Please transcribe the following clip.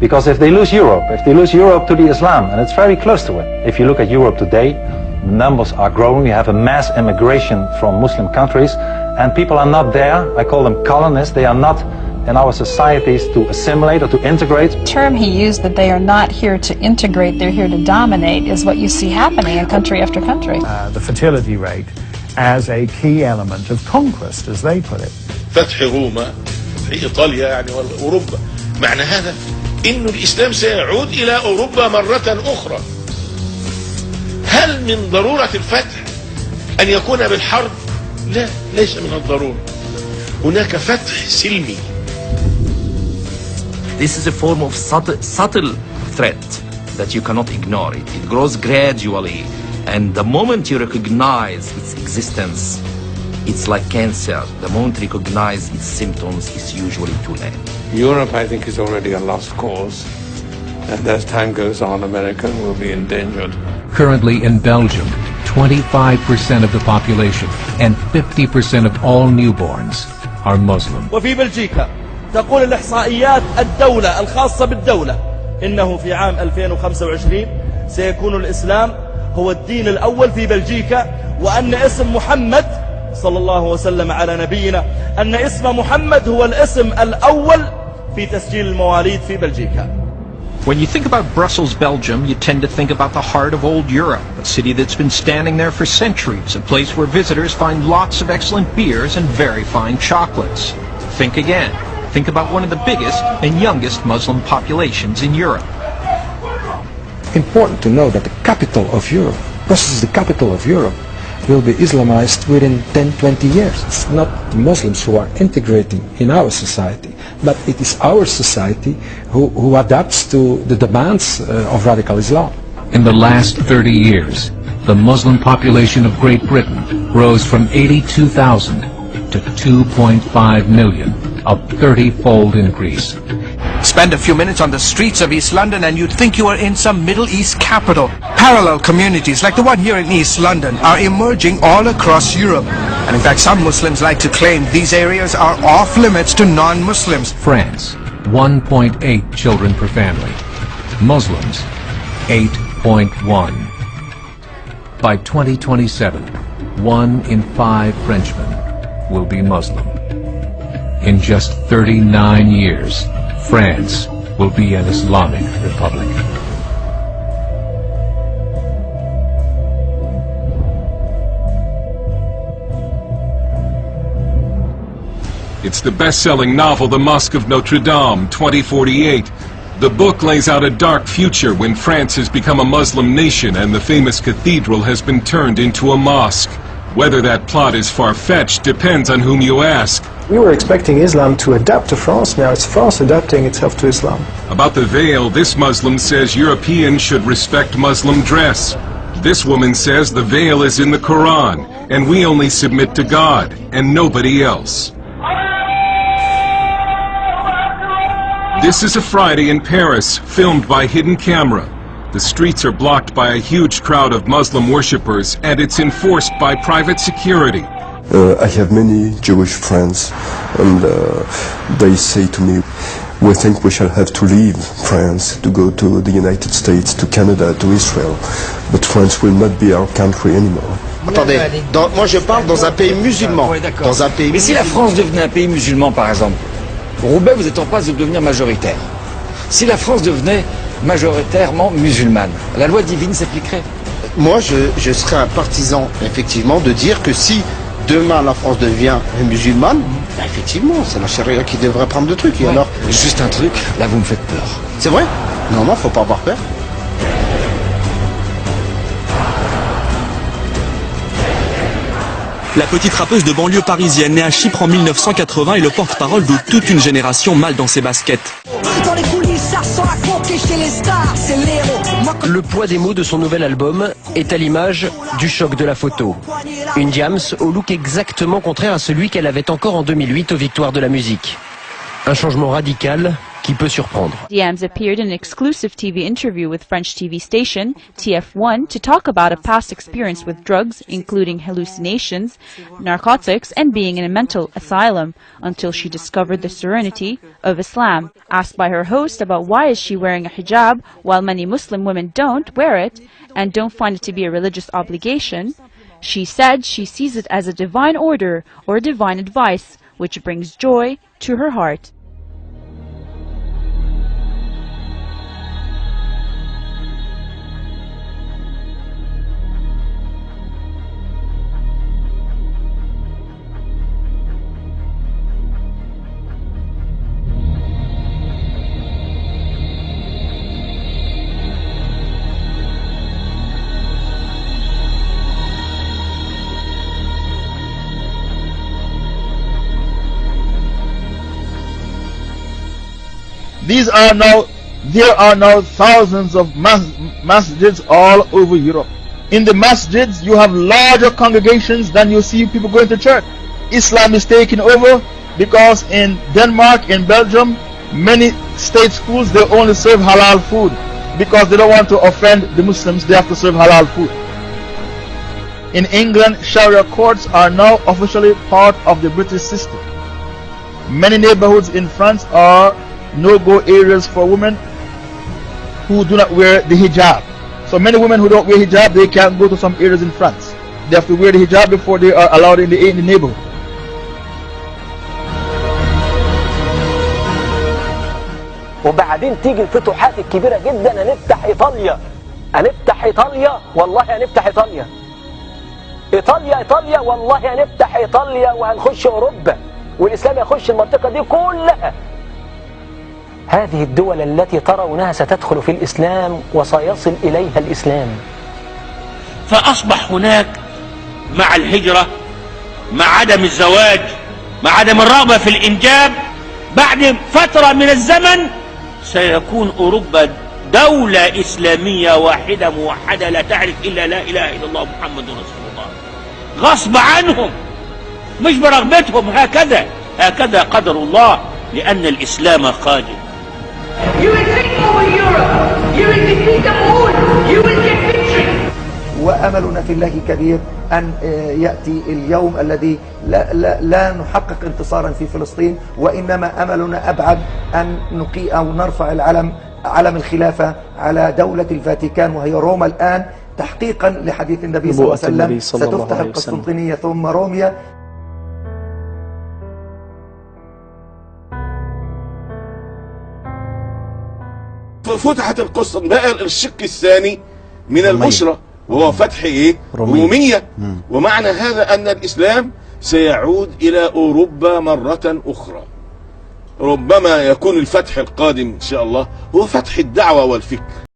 Because if they lose Europe to the Islam, and it's very close to it. If you look at Europe today, numbers are growing. We have a mass immigration from Muslim countries, and people are not there. I call them colonists. They are not in our societies to assimilate or to integrate. The term he used, that they are not here to integrate, they're here to dominate, is what you see happening in country after country. The fertility rate as a key element of conquest, as they put it. فتح روما، فتح إيطاليا يعني وأوروبا، معنى هذا إنه الإسلام سيعود إلى أوروبا مرة أخرى. هل من ضرورة الفتح أن يكون بالحرب؟ لا، ليس من الضرورة. هناك فتح سلمي. This is a form of subtle threat that you cannot ignore. It grows gradually, and the moment you recognize its existence, it's like cancer. The moment you recognize its symptoms, it's usually too late. Europe, I think, is already a lost cause, and as time goes on, America will be endangered. Currently in Belgium, 25% of the population and 50% of all newborns are Muslim. وفي بلجيكا تقول الإحصائيات الدولة الخاصة بالدولة إنه في عام 2025 سيكون الإسلام هو الدين الأول في بلجيكا، وأن اسم محمد صلى الله وسلم على نبينا أن اسم محمد هو الاسم الأول في تسجيل المواليد في بلجيكا. When you think about Brussels, Belgium, you tend to think about the heart of old Europe, a city that's been standing there for centuries, a place where visitors find lots of excellent beers and very fine chocolates. Think again. Think about one of the biggest and youngest Muslim populations in Europe. Important to know that the capital of Europe, Brussels is the capital of Europe, will be Islamized within 10-20 years. It's not the Muslims who are integrating in our society, but it is our society who adapts to the demands of radical Islam. In the last 30 years, the Muslim population of Great Britain rose from 82,000 to 2.5 million, a 30-fold increase. Spend a few minutes on the streets of East London and you'd think you are in some Middle East capital. Parallel communities like the one here in East London are emerging all across Europe. And in fact, some Muslims like to claim these areas are off limits to non-Muslims. France, 1.8 children per family. Muslims, 8.1. By 2027, 1 in 5 Frenchmen will be Muslim. In just 39 years, France will be an Islamic republic. It's the best-selling novel The Mosque of Notre Dame, 2048. The book lays out a dark future when France has become a Muslim nation and the famous cathedral has been turned into a mosque. Whether that plot is far-fetched depends on whom you ask. We were expecting Islam to adapt to France. Now it's France adapting itself to Islam. About the veil, this Muslim says Europeans should respect Muslim dress. This woman says the veil is in the Quran, and we only submit to God, and nobody else. This is a Friday in Paris, filmed by hidden camera. The streets are blocked by a huge crowd of Muslim worshippers, and it's enforced by private security. I have many Jewish friends, and they say to me, we think we shall have to leave France to go to the United States, to Canada, to Israel, but France will not be our country anymore. Attendez, moi je parle dans un pays musulman. Dans un pays. Mais si la France devenait un pays musulman, par exemple, Roubaix, vous êtes en passe de devenir majoritaire. Si la France devenait majoritairement musulmane, la loi divine s'appliquerait. Moi, je serais un partisan, effectivement, de dire que si demain la France devient musulmane, bah, effectivement, c'est la charia qui devrait prendre le truc. Et alors, juste un truc, là vous me faites peur. C'est vrai? Non, faut pas avoir peur. La petite rappeuse de banlieue parisienne née à Chypre en 1980 est le porte-parole de toute une génération mal dans ses baskets. Le poids des mots de son nouvel album est à l'image du choc de la photo. Une Diams au look exactement contraire à celui qu'elle avait encore en 2008 aux Victoires de la musique. Un changement radical qui peut surprendre. Diams appeared in an exclusive TV interview with French TV station TF1 to talk about a past experience with drugs, including hallucinations, narcotics, and being in a mental asylum, until she discovered the serenity of Islam. Asked by her host about why is she wearing a hijab while many Muslim women don't wear it and don't find it to be a religious obligation, she said she sees it as a divine order or divine advice, which brings joy to her heart. There are now thousands of masjids all over Europe. In the masjids, you have larger congregations than you see people going to church. Islam is taking over because in Denmark, in Belgium, many state schools, they only serve halal food. Because they don't want to offend the Muslims, they have to serve halal food. In England, Sharia courts are now officially part of the British system. Many neighborhoods in France are no-go areas for women who do not wear the hijab. So many women who don't wear hijab, they can't go to some areas in France. They have to wear the hijab before they are allowed in the neighborhood. وبعدين تيجي الفتوحات الكبيرة جدا، هنفتح إيطاليا والله هنفتح إيطاليا والله هنفتح إيطاليا وهنخش أوروبا والإسلام يخش المنطقة دي كلها. هذه الدول التي ترونها ستدخل في الإسلام وسيصل إليها الإسلام. فأصبح هناك مع الهجرة، مع عدم الزواج، مع عدم الرغبة في الإنجاب، بعد فترة من الزمن سيكون أوروبا دولة إسلامية واحدة موحدة لا تعرف إلا لا إله إلا الله محمد رسول الله، غصب عنهم مش برغبتهم، هكذا قدر الله، لأن الإسلام قادم. وأملنا في الله كبير أن يأتي اليوم الذي لا نحقق انتصارا في فلسطين، وإنما أملنا أبعد أن نرفع علم الخلافة على دولة الفاتيكان وهي روما الآن، تحقيقا لحديث النبي صلى الله عليه وسلم. ستفتح القسطنطينية ثم روميا. فتحت القسطنطينية بقى الشق الثاني من البشرى وهو فتح رومية. ومعنى هذا أن الإسلام سيعود إلى أوروبا مرة أخرى. ربما يكون الفتح القادم إن شاء الله هو فتح الدعوة والفكر.